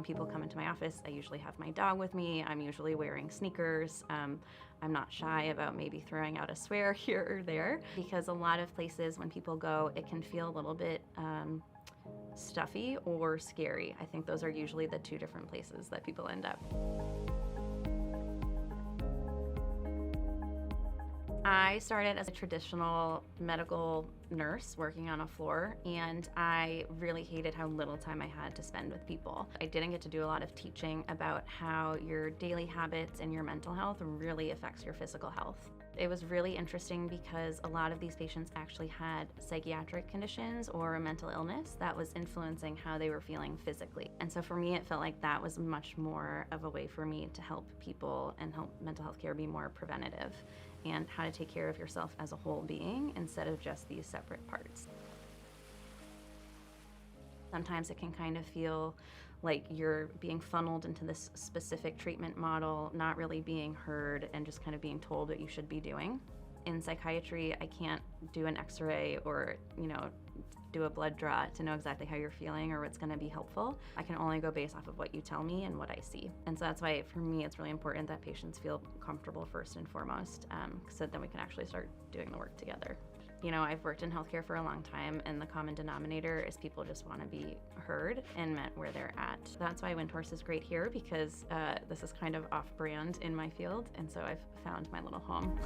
people come into my office, I usually have my dog with me. I'm usually wearing sneakers. I'm not shy about maybe throwing out a swear here or there, because a lot of places when people go, it can feel a little bit stuffy or scary. I think those are usually the two different places that people end up. I started as a traditional medical nurse working on a floor, and I really hated how little time I had to spend with people. I didn't get to do a lot of teaching about how your daily habits and your mental health really affects your physical health. It was really interesting because a lot of these patients actually had psychiatric conditions or a mental illness that was influencing how they were feeling physically. And so for me, it felt like that was much more of a way for me to help people and help mental health care be more preventative, and how to take care of yourself as a whole being instead of just these separate parts. Sometimes it can kind of feel like you're being funneled into this specific treatment model, not really being heard, and just kind of being told what you should be doing. In psychiatry, I can't do an x-ray or, do a blood draw to know exactly how you're feeling or what's gonna be helpful. I can only go based off of what you tell me and what I see. And so that's why, for me, it's really important that patients feel comfortable first and foremost, so then we can actually start doing the work together. I've worked in healthcare for a long time, and the common denominator is people just want to be heard and met where they're at. That's why Windhorse is great here, because this is kind of off-brand in my field, and so I've found my little home.